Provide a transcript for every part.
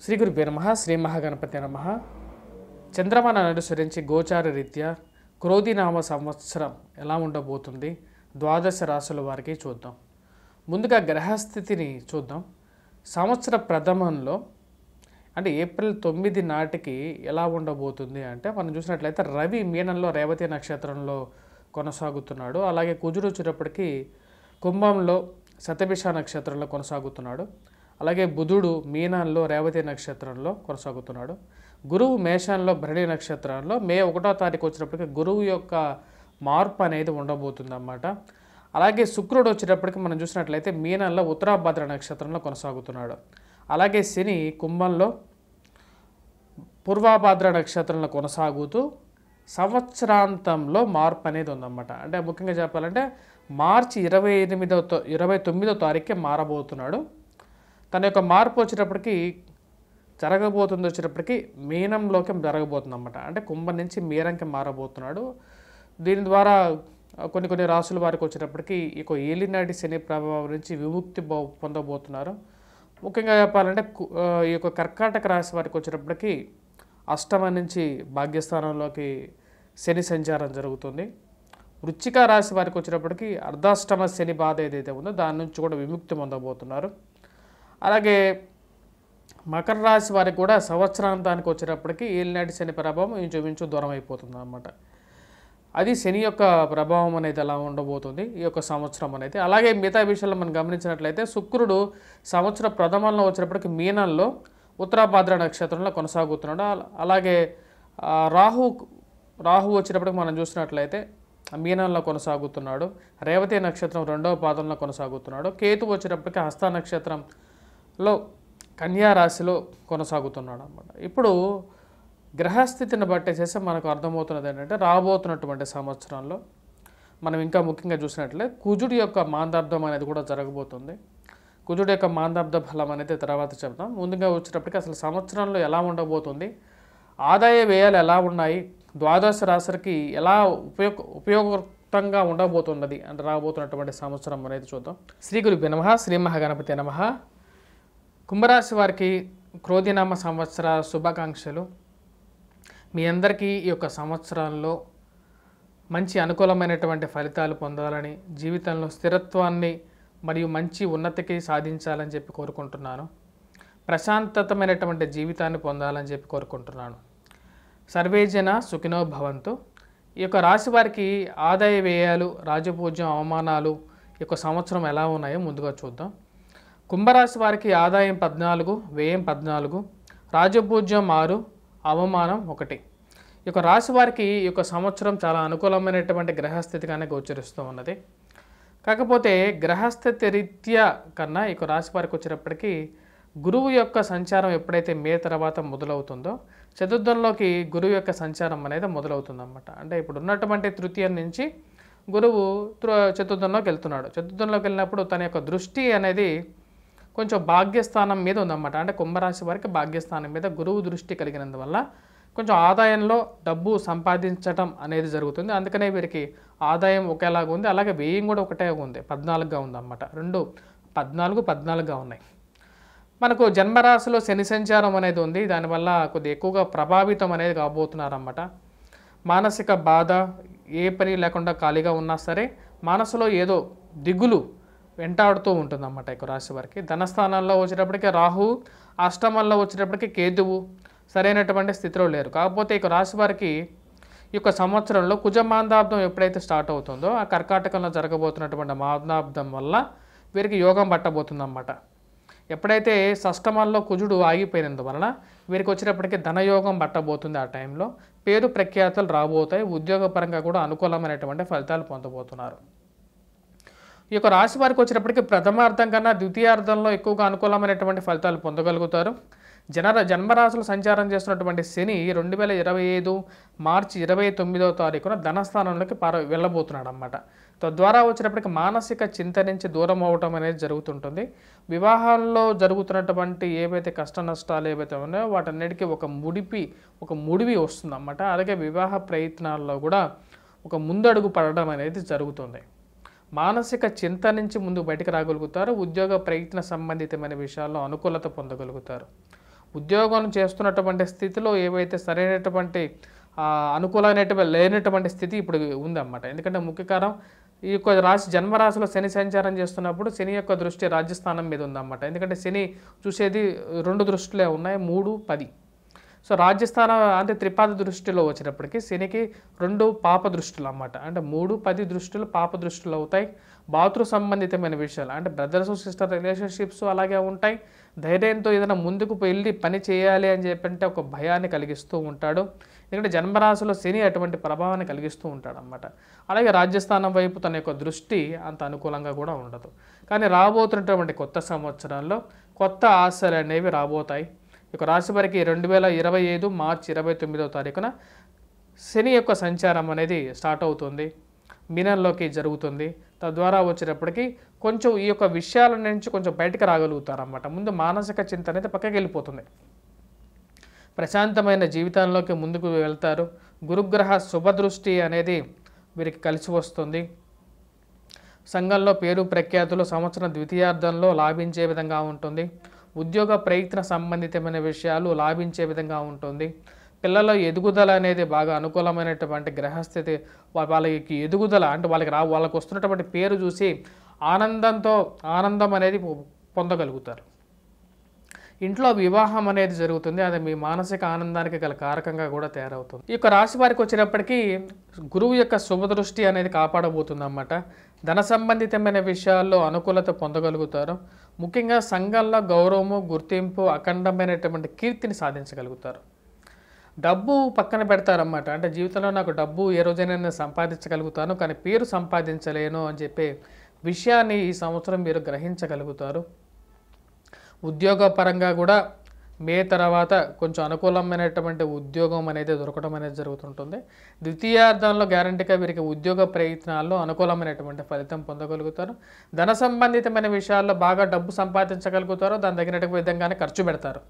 శ్రీ గురుభ్యో నమః. శ్రీ మహాగణపతి నమః. చంద్రమాన అనుసరించి గోచార రీత్యా క్రోధినామ సంవత్సరం ఎలా ఉండబోతుంది ద్వాదశ రాశుల వారికి చూద్దాం. ముందుగా గ్రహస్థితిని చూద్దాం. సంవత్సర ప్రథమంలో అంటే ఏప్రిల్ 9 నాటికి ఎలా ఉండబోతుంది అంటే మనం చూసినట్లయితే రవి మీనంలో రేవతి నక్షత్రంలో కొనసాగుతున్నాడు. అలాగే కుజుడు వచ్చేటప్పటికి కుంభంలో శతభిష నక్షత్రంలో కొనసాగుతున్నాడు. అలాగే బుధుడు మీనంలో రేవతి నక్షత్రంలో కొనసాగుతున్నాడు. గురువు మేషంలో భరణి నక్షత్రంలో మే 1వ తారీఖు వచ్చినప్పటికీ గురువు యొక్క మార్పు అనేది ఉండబోతుంది అన్నమాట. అలాగే శుక్రుడు వచ్చేటప్పటికి మనం చూసినట్లయితే మీనంలో ఉత్తరాభద్ర నక్షత్రంలో కొనసాగుతున్నాడు. అలాగే శని కుంభంలో పూర్వభద్ర నక్షత్రంలో కొనసాగుతూ సంవత్సరాంతంలో మార్పు అనేది ఉందన్నమాట. అంటే ముఖ్యంగా చెప్పాలంటే మార్చి 29వ తారీఖుకి మారబోతున్నాడు. తన యొక్క మార్పు వచ్చేటప్పటికి వచ్చేటప్పటికి మీనంలోకి జరగబోతుంది అన్నమాట. అంటే కుంభం నుంచి మీనంకి మారబోతున్నాడు. దీని ద్వారా కొన్ని రాసుల వారికి వచ్చేటప్పటికి ఇక ఏలినాటి శని ప్రభావం నుంచి విముక్తి పొందబోతున్నారు. ముఖ్యంగా చెప్పాలంటే ఈ యొక్క కర్కాటక రాశి వారికి వచ్చేటప్పటికి అష్టమ నుంచి భాగ్యస్థానంలోకి శని సంచారం జరుగుతుంది. వృశ్చిక రాశి వారికి వచ్చేటప్పటికి అర్ధాష్టమ శని బాధ ఏదైతే ఉందో దాని నుంచి కూడా విముక్తి పొందబోతున్నారు. అలాగే మకర రాశి వారికి కూడా సంవత్సరాంతానికి వచ్చేటప్పటికి ఏలినాటి శని ప్రభావం ఇంచుమించు దూరం అయిపోతుంది అన్నమాట. అది శని యొక్క ప్రభావం అనేది ఎలా ఉండబోతుంది ఈ యొక్క సంవత్సరం అనేది. అలాగే మిగతా విషయాల్లో మనం గమనించినట్లయితే శుక్రుడు సంవత్సర ప్రథమంలో వచ్చేటప్పటికి మీనంలో ఉత్తరాభద్ర నక్షత్రంలో కొనసాగుతున్నాడు. అలాగే రాహు వచ్చేటప్పటికి మనం చూసినట్లయితే మీనంలో కొనసాగుతున్నాడు. రేవతి నక్షత్రం 2వ పాదంలో కొనసాగుతున్నాడు. కేతు వచ్చేటప్పటికి హస్త నక్షత్రంలో కన్యా రాశిలో కొనసాగుతున్నాడు అన్నమాట. ఇప్పుడు గ్రహస్థితిని బట్టేసేసి మనకు అర్థమవుతున్నది ఏంటంటే రాబోతున్నటువంటి సంవత్సరంలో మనం ఇంకా ముఖ్యంగా చూసినట్లయితే కుజుడి యొక్క మాందార్థం అనేది కూడా జరగబోతుంది. కుజుడి యొక్క మాందార్థ ఫలం అనేది తర్వాత చెప్తాం. ముందుగా వచ్చేటప్పటికి అసలు సంవత్సరంలో ఎలా ఉండబోతుంది, ఆదాయ వ్యయాలు ఎలా ఉన్నాయి, ద్వాదశ రాశులకి ఎలా ఉపయోగంగా ఉండబోతున్నది అంటే రాబోతున్నటువంటి సంవత్సరం అనేది చూద్దాం. శ్రీ గురుభ్యో నమః. శ్రీ మహాగణపతి నమః. కుంభరాశి వారికి క్రోధినామ సంవత్సర శుభాకాంక్షలు. మీ అందరికీ ఈ యొక్క సంవత్సరాల్లో మంచి అనుకూలమైనటువంటి ఫలితాలు పొందాలని, జీవితంలో స్థిరత్వాన్ని మరియు మంచి ఉన్నతికి సాధించాలని చెప్పి కోరుకుంటున్నాను. ప్రశాంతతమైనటువంటి జీవితాన్ని పొందాలని చెప్పి కోరుకుంటున్నాను. సర్వేజన సుఖినో భవంతు. ఈ యొక్క రాశి వారికి ఆదాయ వ్యయాలు, రాజపూజ్యం, అవమానాలు ఈ యొక్క సంవత్సరం ఎలా ఉన్నాయో ముందుగా చూద్దాం. కుంభరాశి వారికి ఆదాయం 14, వ్యయం 14, రాజపూజ్యం 6, అవమానం 1. ఈ యొక్క రాశి వారికి ఈ యొక్క సంవత్సరం చాలా అనుకూలమైనటువంటి గ్రహస్థితిగానే గోచరిస్తూ ఉన్నది. కాకపోతే గ్రహస్థితి రీత్యా కన్నా ఈ యొక్క రాశి వారికి వచ్చేటప్పటికీ గురువు యొక్క సంచారం ఎప్పుడైతే మే తర్వాత మొదలవుతుందో చతుర్థంలోకి గురువు యొక్క సంచారం అనేది మొదలవుతుందన్నమాట. అంటే ఇప్పుడు ఉన్నటువంటి తృతీయం నుంచి గురువు చతుర్థంలోకి వెళ్తున్నాడు. చతుర్థంలోకి వెళ్ళినప్పుడు తన యొక్క దృష్టి అనేది కొంచెం భాగ్యస్థానం మీద ఉందన్నమాట. అంటే కుంభరాశి వారికి భాగ్యస్థానం మీద గురువు దృష్టి కలిగినందువల్ల కొంచెం ఆదాయంలో డబ్బు సంపాదించడం అనేది జరుగుతుంది. అందుకనే వీరికి ఆదాయం ఒకేలాగా ఉంది, అలాగే వ్యయం కూడా ఒకటే ఉంది, 14గా ఉందన్నమాట. 2 14గా ఉన్నాయి. మనకు జన్మరాశిలో శని సంచారం అనేది ఉంది. దానివల్ల కొద్దిగా ఎక్కువగా ప్రభావితం అనేది కాబోతున్నారన్నమాట. మానసిక బాధ, ఏ పని లేకుండా ఖాళీగా ఉన్నా సరే మనసులో ఏదో దిగులు వెంటాడుతూ ఉంటుందన్నమాట ఈ రాశి వారికి. ధనస్థానంలో వచ్చేటప్పటికి రాహు, అష్టమంలో వచ్చేటప్పటికి కేతువు సరైనటువంటి స్థితిలో లేరు. కాకపోతే ఈ రాశి వారికి ఈ యొక్క సంవత్సరంలో కుజ మాందాబ్దం ఎప్పుడైతే స్టార్ట్ అవుతుందో ఆ కర్కాటకంలో జరగబోతున్నటువంటి మాందాబ్దం వల్ల వీరికి యోగం పట్టబోతుందన్నమాట. ఎప్పుడైతే షష్టమంలో కుజుడు ఆగిపోయినందువలన వీరికి వచ్చేటప్పటికి ధనయోగం పట్టబోతుంది. ఆ టైంలో పేరు ప్రఖ్యాతలు రాబోతాయి. ఉద్యోగపరంగా కూడా అనుకూలమైనటువంటి ఫలితాలు పొందబోతున్నారు. ఈ యొక్క రాశి వారికి వచ్చేటప్పటికి ప్రథమార్థం కన్నా ద్వితీయార్థంలో ఎక్కువగా అనుకూలమైనటువంటి ఫలితాలు పొందగలుగుతారు. జన్మరాశులు సంచారం చేస్తున్నటువంటి శని 2025 మార్చి 29వ తారీఖున ధనస్థానంలోకి వెళ్ళబోతున్నాడు అన్నమాట. తద్వారా వచ్చేటప్పటికి మానసిక చింత నుంచి దూరం అవ్వటం అనేది జరుగుతుంటుంది. వివాహాల్లో జరుగుతున్నటువంటి ఏవైతే కష్ట నష్టాలు ఏవైతే ఉన్నాయో వాటన్నిటికీ ఒక ముడివి వస్తుందన్నమాట. అలాగే వివాహ ప్రయత్నాల్లో కూడా ఒక ముందడుగు పడడం అనేది జరుగుతుంది. మానసిక చింత నుంచి ముందు బయటకు రాగలుగుతారు. ఉద్యోగ ప్రయత్న సంబంధితమైన విషయాల్లో అనుకూలత పొందగలుగుతారు. ఉద్యోగం చేస్తున్నటువంటి స్థితిలో ఏవైతే సరైనటువంటి అనుకూలమైనటువంటి లేనటువంటి స్థితి ఇప్పుడు ఉందన్నమాట. ఎందుకంటే ముఖ్య కారణం ఈ యొక్క జన్మరాశిలో శని సంచారం చేస్తున్నప్పుడు శని యొక్క దృష్టి రాజ్యస్థానం మీద ఉందన్నమాట. ఎందుకంటే శని చూసేది 2 దృష్టిలే ఉన్నాయి, 3, 10. సో రాజ్యస్థానం అంటే త్రిపాద దృష్టిలో వచ్చినప్పటికీ శనికి 2 పాప దృష్టిలు అన్నమాట. అంటే 3, 10 దృష్టిలు పాప దృష్టిలు అవుతాయి. బాతృ సంబంధితమైన విషయాలు అంటే బ్రదర్స్ సిస్టర్ రిలేషన్షిప్స్ అలాగే ఉంటాయి. ధైర్యంతో ఏదైనా ముందుకు వెళ్ళి పని చేయాలి అని చెప్పంటే ఒక భయాన్ని కలిగిస్తూ ఉంటాడు. ఎందుకంటే జన్మరాశిలో శని అటువంటి ప్రభావాన్ని కలిగిస్తూ ఉంటాడు అన్నమాట. అలాగే రాజ్యస్థానం వైపు తన యొక్క దృష్టి అంత అనుకూలంగా కూడా ఉండదు. కానీ రాబోతున్నటువంటి కొత్త సంవత్సరాల్లో కొత్త ఆశలు అనేవి రాబోతాయి. ఇక రాశి వారికి 2025 మార్చి 29వ తారీఖున శని యొక్క సంచారం అనేది స్టార్ట్ అవుతుంది, మీనంలోకి జరుగుతుంది. తద్వారా వచ్చేటప్పటికి కొంచెం ఈ యొక్క విషయాల నుంచి కొంచెం బయటకు రాగలుగుతారన్నమాట. ముందు మానసిక చింత అనేది పక్కకి వెళ్ళిపోతుంది, ప్రశాంతమైన జీవితంలోకి ముందుకు వెళ్తారు. గురుగ్రహ శుభదృష్టి అనేది వీరికి కలిసి వస్తుంది. సంఘంలో పేరు ప్రఖ్యాతులు సంవత్సరం ద్వితీయార్థంలో లాభించే విధంగా ఉంటుంది. ఉద్యోగ ప్రయత్న సంబంధితమైన విషయాలు లాభించే విధంగా ఉంటుంది. పిల్లల ఎదుగుదల అనేది బాగా అనుకూలమైనటువంటి గ్రహస్థితి, వాళ్ళకి ఎదుగుదల అంటే వాళ్ళకి వస్తున్నటువంటి పేరు చూసి ఆనందం అనేది పొందగలుగుతారు. ఇంట్లో వివాహం అనేది జరుగుతుంది, అది మీ మానసిక ఆనందానికి గల కారకంగా కూడా తయారవుతుంది. ఈ యొక్క రాశి వారికి వచ్చేటప్పటికీ గురువు యొక్క శుభదృష్టి అనేది కాపాడబోతుంది అన్నమాట. ధన సంబంధితమైన విషయాల్లో అనుకూలత పొందగలుగుతారు. ముఖ్యంగా సంఘంలో గౌరవము, గుర్తింపు, అఖండమైనటువంటి కీర్తిని సాధించగలుగుతారు. డబ్బు పక్కన పెడతారన్నమాట. అంటే జీవితంలో నాకు డబ్బు ఏ రోజైనా నేను సంపాదించగలుగుతాను, కానీ పేరు సంపాదించలేను అని చెప్పే విషయాన్ని ఈ సంవత్సరం మీరు గ్రహించగలుగుతారు. ఉద్యోగపరంగా కూడా మే తర్వాత కొంచెం అనుకూలమైనటువంటి ఉద్యోగం అనేది దొరకడం అనేది జరుగుతుంటుంది. ద్వితీయార్థంలో గ్యారంటీగా వీరికి ఉద్యోగ ప్రయత్నాల్లో అనుకూలమైనటువంటి ఫలితం పొందగలుగుతారు. ధన సంబంధితమైన విషయాల్లో బాగా డబ్బు సంపాదించగలుగుతారు, దాని తగినట్టు విధంగానే ఖర్చు పెడతారు.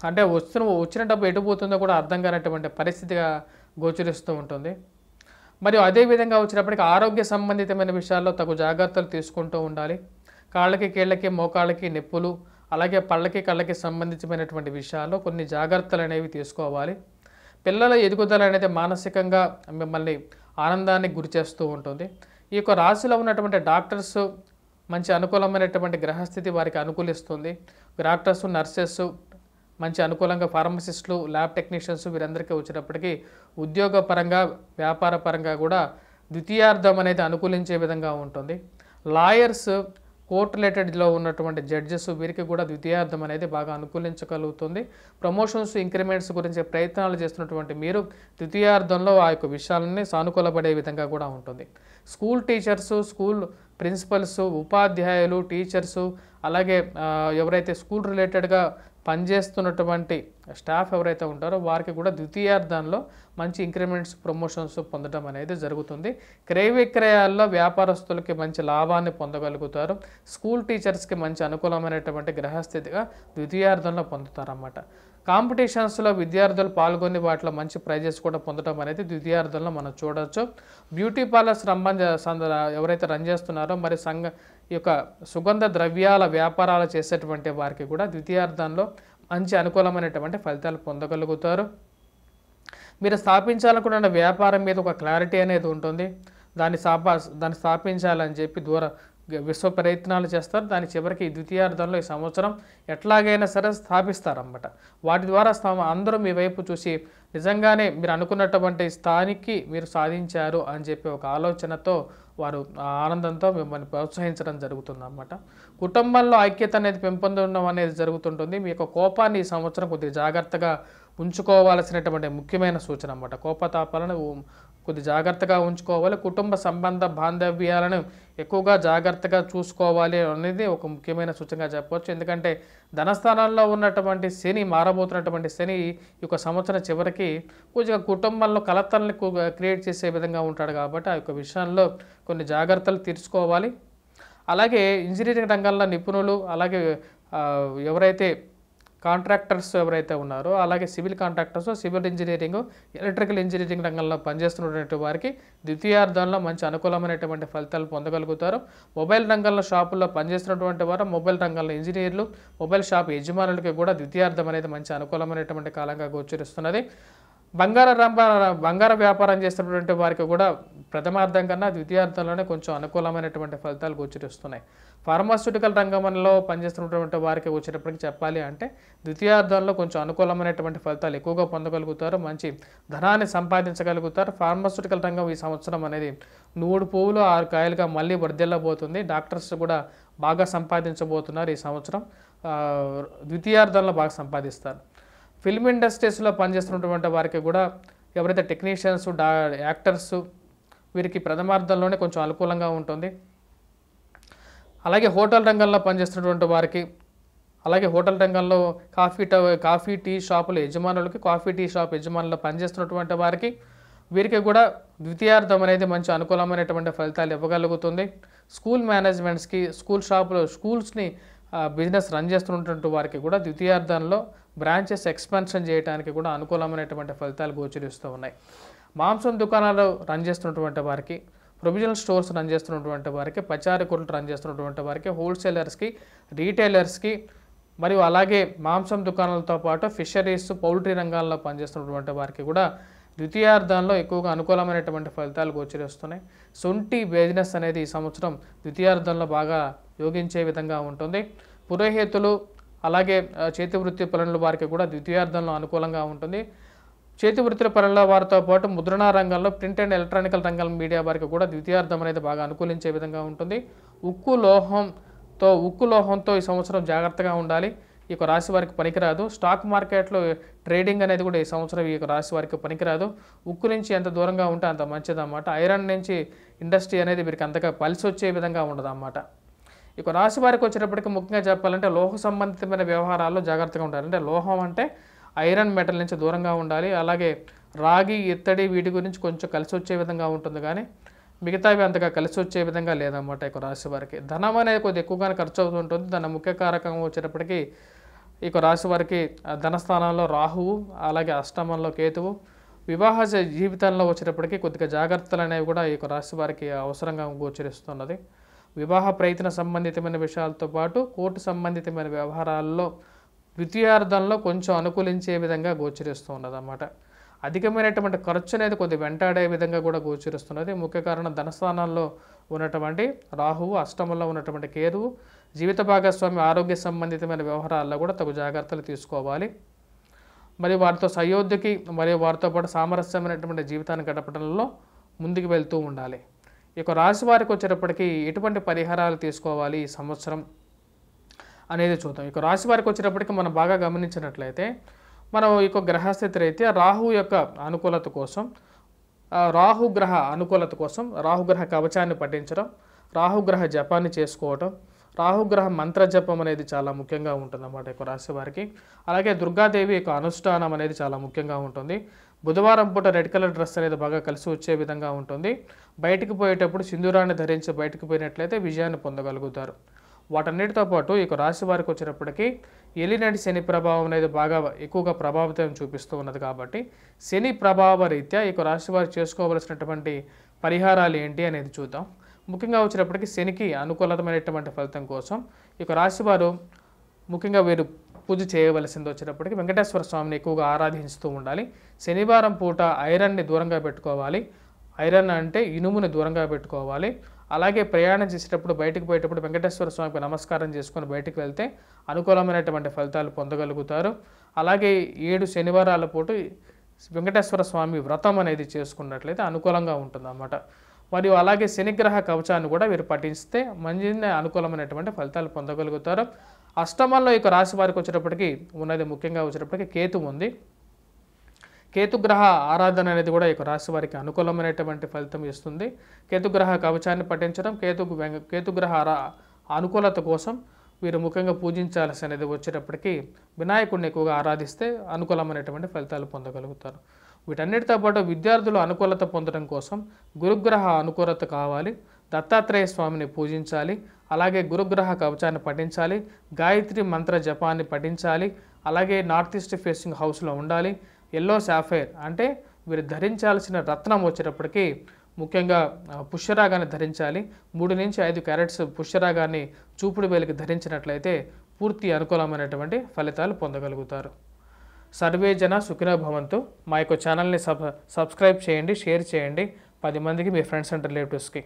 అంటే వచ్చిన డబ్బు ఎటు పోతుందో కూడా అర్థం కానటువంటి పరిస్థితిగా గోచరిస్తూ ఉంటుంది. మరియు అదేవిధంగా వచ్చినప్పటికీ ఆరోగ్య సంబంధితమైన విషయాల్లో తగు జాగ్రత్తలు తీసుకుంటూ ఉండాలి. కాళ్ళకి, కీళ్ళకి, మోకాళ్ళకి నొప్పులు, అలాగే పళ్ళకి, కళ్ళకి సంబంధించినటువంటి విషయాల్లో కొన్ని జాగ్రత్తలు అనేవి తీసుకోవాలి. పిల్లల ఎదుగుదల అనేది మానసికంగా మిమ్మల్ని ఆనందానికి గురి చేస్తూ ఉంటుంది. ఈ యొక్క రాశిలో ఉన్నటువంటి డాక్టర్స్ మంచి అనుకూలమైనటువంటి గ్రహస్థితి వారికి అనుకూలిస్తుంది. డాక్టర్స్, నర్సెస్ మంచి అనుకూలంగా, ఫార్మసిస్టులు, ల్యాబ్ టెక్నీషియన్స్ వీరందరికీ వచ్చేటప్పటికీ ఉద్యోగపరంగా, వ్యాపార పరంగా కూడా ద్వితీయార్థం అనేది అనుకూలించే విధంగా ఉంటుంది. లాయర్స్, కోర్ట్ రిలేటెడ్లో ఉన్నటువంటి జడ్జెస్ వీరికి కూడా ద్వితీయార్థం అనేది బాగా అనుకూలించగలుగుతుంది. ప్రమోషన్స్, ఇంక్రిమెంట్స్ గురించి ప్రయత్నాలు చేస్తున్నటువంటి మీరు ద్వితీయార్థంలో ఆ యొక్క విషయాలని సానుకూలపడే విధంగా కూడా ఉంటుంది. స్కూల్ టీచర్సు, స్కూల్ ప్రిన్సిపల్స్, ఉపాధ్యాయులు, టీచర్సు, అలాగే ఎవరైతే స్కూల్ రిలేటెడ్గా పనిచేస్తున్నటువంటి స్టాఫ్ ఎవరైతే ఉంటారో వారికి కూడా ద్వితీయార్థంలో మంచి ఇంక్రిమెంట్స్, ప్రమోషన్స్ పొందడం అనేది జరుగుతుంది. క్రయ విక్రయాల్లో వ్యాపారస్తులకి మంచి లాభాన్ని పొందగలుగుతారు. స్కూల్ టీచర్స్కి మంచి అనుకూలమైనటువంటి గ్రహస్థితిగా ద్వితీయార్థంలో పొందుతారన్నమాట. కాంపిటీషన్స్లో విద్యార్థులు పాల్గొని వాటిలో మంచి ప్రైజెస్ కూడా పొందడం అనేది ద్వితీయార్థంలో మనం చూడవచ్చు. బ్యూటీ పార్లర్స్ ఎవరైతే రన్ చేస్తున్నారో మరి ఈ యొక్క సుగంధ ద్రవ్యాల వ్యాపారాలు చేసేటువంటి వారికి కూడా ద్వితీయార్థంలో మంచి అనుకూలమైనటువంటి ఫలితాలు పొందగలుగుతారు. మీరు స్థాపించాలనుకున్న వ్యాపారం మీద ఒక క్లారిటీ అనేది ఉంటుంది. దాన్ని స్థాపించాలని చెప్పి విశ్వ ప్రయత్నాలు చేస్తారు. దాని చివరికి ద్వితీయార్థంలో ఈ సంవత్సరం ఎట్లాగైనా సరే స్థాపిస్తారన్నమాట. వాటి ద్వారా అందరూ మీ వైపు చూసి నిజంగానే మీరు అనుకున్నటువంటి స్థానికి మీరు సాధించారు అని చెప్పి ఒక ఆలోచనతో వారు ఆనందంతో మిమ్మల్ని ప్రోత్సహించడం జరుగుతుందన్నమాట. కుటుంబంలో ఐక్యత అనేది పెంపొందడం అనేది జరుగుతుంటుంది. మీ యొక్క కోపాన్ని ఈ సంవత్సరం కొద్దిగా జాగ్రత్తగా ఉంచుకోవాల్సినటువంటి ముఖ్యమైన సూచన అన్నమాట. కోపతాపాలను కొద్ది జాగ్రత్తగా ఉంచుకోవాలి. కుటుంబ సంబంధ బాంధవ్యాలను ఎక్కువగా జాగ్రత్తగా చూసుకోవాలి అనేది ఒక ముఖ్యమైన సూచనగా చెప్పవచ్చు. ఎందుకంటే ధనస్థానంలో ఉన్నటువంటి శని, మారబోతున్నటువంటి శని ఈ యొక్క సంవత్సరం చివరికి కొద్దిగా కుటుంబంలో కలతల్ని క్రియేట్ చేసే విధంగా ఉంటాడు కాబట్టి ఆ యొక్క విషయంలో కొన్ని జాగ్రత్తలు తీసుకోవాలి. అలాగే ఇంజనీరింగ్ రంగంలో నిపుణులు, అలాగే ఎవరైతే కాంట్రాక్టర్స్ ఎవరైతే ఉన్నారో, అలాగే civil contractors, civil engineering, electrical engineering రంగంలో పనిచేస్తున్నటువంటి వారికి ద్వితీయార్థంలో మంచి అనుకూలమైనటువంటి ఫలితాలు పొందగలుగుతారు. మొబైల్ రంగంలో షాపుల్లో పనిచేస్తున్నటువంటి వారు, మొబైల్ రంగంలో ఇంజనీర్లు, మొబైల్ షాప్ యజమానులకి కూడా ద్వితీయార్థం అనేది మంచి అనుకూలమైనటువంటి కాలంగా గోచరిస్తున్నది. బంగార వ్యాపారం చేస్తున్నటువంటి వారికి కూడా ప్రథమార్థం కన్నా ద్వితీయార్థంలోనే కొంచెం అనుకూలమైనటువంటి ఫలితాలు గోచరిస్తున్నాయి. ఫార్మాస్యూటికల్ రంగంలో పనిచేస్తున్నటువంటి వారికి వచ్చేటప్పటికి చెప్పాలి అంటే ద్వితీయార్థంలో కొంచెం అనుకూలమైనటువంటి ఫలితాలు ఎక్కువగా పొందగలుగుతారు. మంచి ధనాన్ని సంపాదించగలుగుతారు. ఫార్మాస్యూటికల్ రంగం ఈ సంవత్సరం అనేది 100 పువ్వులు 6 కాయలుగా మళ్ళీ వర్ధిల్లబోతుంది. డాక్టర్స్ కూడా బాగా సంపాదించబోతున్నారు ఈ సంవత్సరం. ద్వితీయార్థంలో బాగా సంపాదిస్తారు. ఫిల్మ్ ఇండస్ట్రీస్లో పనిచేస్తున్నటువంటి వారికి కూడా ఎవరైతే టెక్నీషియన్స్, యాక్టర్స్ వీరికి ప్రథమార్థంలోనే కొంచెం అనుకూలంగా ఉంటుంది. అలాగే హోటల్ రంగంలో పనిచేస్తున్నటువంటి వారికి, అలాగే హోటల్ రంగంలో కాఫీ టీ షాపుల యజమానులకి, కాఫీ టీ షాప్ యజమానుల్లో పనిచేస్తున్నటువంటి వారికి వీరికి కూడా ద్వితీయార్థం అనేది మంచి అనుకూలమైనటువంటి ఫలితాలు ఇవ్వగలుగుతుంది. స్కూల్ మేనేజ్మెంట్స్కి, స్కూల్స్ని బిజినెస్ రన్ చేస్తున్నటువంటి వారికి కూడా ద్వితీయార్థంలో బ్రాంచెస్ ఎక్స్పాన్షన్ చేయడానికి కూడా అనుకూలమైనటువంటి ఫలితాలు గోచరిస్తూ ఉన్నాయి. మాంసం దుకాణాలు రన్ చేస్తున్నటువంటి వారికి, ప్రొవిజనల్ స్టోర్స్ రన్ చేస్తున్నటువంటి వారికి, పచారీ కొట్లు రన్ చేస్తున్నటువంటి వారికి, హోల్సేలర్స్కి, రీటైలర్స్కి మరియు అలాగే మాంసం దుకాణాలతో పాటు ఫిషరీస్, పౌల్ట్రీ రంగాల్లో పనిచేస్తున్నటువంటి వారికి కూడా ద్వితీయార్థంలో ఎక్కువగా అనుకూలమైనటువంటి ఫలితాలు గోచరిస్తున్నాయి. సొంటి బిజినెస్ అనేది ఈ సంవత్సరం ద్వితీయార్థంలో బాగా యోగించే విధంగా ఉంటుంది. పురోహితులు, అలాగే చేతి వృత్తి పనుల వారికి కూడా ద్వితీయార్థంలో అనుకూలంగా ఉంటుంది. చేతి వృత్తుల పనుల వారితో పాటు ముద్రణా రంగంలో, ప్రింట్ అండ్ ఎలక్ట్రానికల్ రంగం, మీడియా వారికి కూడా ద్వితీయార్థం అనేది బాగా అనుకూలించే విధంగా ఉంటుంది. ఉక్కు లోహంతో ఈ సంవత్సరం జాగ్రత్తగా ఉండాలి. ఈ యొక్క రాశి వారికి పనికిరాదు. స్టాక్ మార్కెట్లో ట్రేడింగ్ అనేది కూడా ఈ సంవత్సరం ఈ యొక్క రాశి వారికి పనికిరాదు. ఉక్కు నుంచి ఎంత దూరంగా ఉంటే అంత మంచిదన్నమాట. ఐరన్ నుంచి ఇండస్ట్రీ అనేది వీరికి అంతగా కలిసి వచ్చే విధంగా ఉండదు అన్నమాట. ఇక రాశి వారికి వచ్చేటప్పటికి ముఖ్యంగా చెప్పాలంటే లోహ సంబంధితమైన వ్యవహారాల్లో జాగ్రత్తగా ఉండాలి. అంటే లోహం అంటే ఐరన్ మెటల్ నుంచి దూరంగా ఉండాలి. అలాగే రాగి, ఇత్తడి వీటి గురించి కొంచెం కలిసి వచ్చే విధంగా ఉంటుంది, కానీ మిగతావి అంతగా కలిసి వచ్చే విధంగా లేదన్నమాట. ఇక రాశి వారికి ధనం అనేది కొద్దిగా ఎక్కువగానే ఖర్చు అవుతుంటుంది. దాని ముఖ్య కారకం వచ్చేటప్పటికి ఇక రాశి వారికి ధనస్థానంలో రాహువు, అలాగే అష్టమంలో కేతువు. వివాహ జీవితంలో వచ్చేటప్పటికి కొద్దిగా జాగ్రత్తలు అనేవి కూడా ఈ రాశి వారికి అవసరంగా గోచరిస్తున్నది. వివాహ ప్రయత్న సంబంధితమైన విషయాలతో పాటు కోర్టు సంబంధితమైన వ్యవహారాల్లో ద్వితీయార్థంలో కొంచెం అనుకూలించే విధంగా గోచరిస్తూ ఉన్నది అన్నమాట. అధికమైనటువంటి ఖర్చు అనేది కొద్దిగా వెంటాడే విధంగా కూడా గోచరిస్తున్నది. ముఖ్య కారణం ధనస్థానంలో ఉన్నటువంటి రాహువు, అష్టమంలో ఉన్నటువంటి కేతువు. జీవిత భాగస్వామి ఆరోగ్య సంబంధితమైన వ్యవహారాల్లో కూడా తగు జాగ్రత్తలు తీసుకోవాలి. మరియు వారితో సయోధ్యకి మరియు వారితో పాటు సామరస్యమైనటువంటి జీవితాన్ని గడపడంలో ముందుకు వెళ్తూ ఉండాలి. ఇక రాశి వారికి వచ్చేటప్పటికి ఎటువంటి పరిహారాలు తీసుకోవాలి ఈ సంవత్సరం అనేది చూద్దాం. ఇక రాశి వారికి వచ్చేటప్పటికి మనం బాగా గమనించినట్లయితే మనం ఇక గ్రహస్థితి రీత్యా రాహు యొక్క అనుకూలత కోసం, రాహుగ్రహ కవచాన్ని పఠించడం, రాహుగ్రహ జపాన్ని చేసుకోవటం, రాహుగ్రహ మంత్ర జపం అనేది చాలా ముఖ్యంగా ఉంటుంది అన్నమాట ఇక రాశి వారికి. అలాగే దుర్గాదేవి యొక్క అనుష్ఠానం అనేది చాలా ముఖ్యంగా ఉంటుంది. బుధవారం పూట రెడ్ కలర్ డ్రెస్ అనేది బాగా కలిసి వచ్చే విధంగా ఉంటుంది. బయటికి పోయేటప్పుడు సింధూరాన్ని ధరించి బయటకు పోయినట్లయితే విజయాన్ని పొందగలుగుతారు. వాటన్నిటితో పాటు ఇక రాశి వారికి వచ్చేటప్పటికి ఏలినాటి శని ప్రభావం అనేది బాగా ఎక్కువగా ప్రభావితం చూపిస్తూ ఉన్నది. కాబట్టి శని ప్రభావ రీత్యా ఇక రాశి వారు చేసుకోవలసినటువంటి పరిహారాలు ఏంటి అనేది చూద్దాం. ముఖ్యంగా వచ్చేటప్పటికి శనికి అనుకూలమైనటువంటి ఫలితం కోసం ఇక రాశివారు ముఖ్యంగా వీరు పూజ చేయవలసింది వచ్చేటప్పటికి వెంకటేశ్వర స్వామిని ఎక్కువగా ఆరాధిస్తూ ఉండాలి. శనివారం పూట ఐరన్ని దూరంగా పెట్టుకోవాలి. ఐరన్ అంటే ఇనుముని దూరంగా పెట్టుకోవాలి. అలాగే ప్రయాణం చేసేటప్పుడు బయటకు పోయేటప్పుడు వెంకటేశ్వర స్వామికి నమస్కారం చేసుకొని బయటకు వెళ్తే అనుకూలమైనటువంటి ఫలితాలు పొందగలుగుతారు. అలాగే 7 శనివారాల పూట వెంకటేశ్వర స్వామి వ్రతం అనేది చేసుకున్నట్లయితే అనుకూలంగా ఉంటుందన్నమాట. మరియు అలాగే శనిగ్రహ కవచాన్ని కూడా వీరు పఠిస్తే మంచి అనుకూలమైనటువంటి ఫలితాలు పొందగలుగుతారు. అష్టమంలో ఇక రాశి వారికి వచ్చేటప్పటికి ఉన్నది ముఖ్యంగా వచ్చేటప్పటికి కేతు ఉంది. కేతుగ్రహ ఆరాధన అనేది కూడా ఇక రాశి వారికి అనుకూలమైనటువంటి ఫలితం ఇస్తుంది. కేతుగ్రహ కవచాన్ని పఠించడం, కేతుగ్రహ అనుకూలత కోసం వీరు ముఖ్యంగా పూజించాల్సి అనేది వచ్చేటప్పటికి వినాయకుడిని ఎక్కువగా ఆరాధిస్తే అనుకూలమైనటువంటి ఫలితాలు పొందగలుగుతారు. వీటన్నిటితో పాటు విద్యార్థులు అనుకూలత పొందడం కోసం గురుగ్రహ అనుకూలత కావాలి. దత్తాత్రేయ స్వామిని పూజించాలి. అలాగే గురుగ్రహ కవచాన్ని పఠించాలి. గాయత్రి మంత్ర జపాన్ని పఠించాలి. అలాగే నార్త్ ఈస్ట్ ఫేసింగ్ హౌస్లో ఉండాలి. ఎల్లో సాఫైర్ అంటే వీరు ధరించాల్సిన రత్నం వచ్చేటప్పటికి ముఖ్యంగా పుష్యరాగాన్ని ధరించాలి. 3 నుంచి 5 క్యారెట్స్ పుష్యరాగాన్ని చూపుడు వేలికి ధరించినట్లయితే పూర్తి అనుకూలమైనటువంటి ఫలితాలు పొందగలుగుతారు. సర్వే జన సుఖినో భవంతు. మా యొక్క ఛానల్ని సబ్స్క్రైబ్ చేయండి, షేర్ చేయండి 10 మందికి, మీ ఫ్రెండ్స్ అండ్ రిలేటివ్స్కి.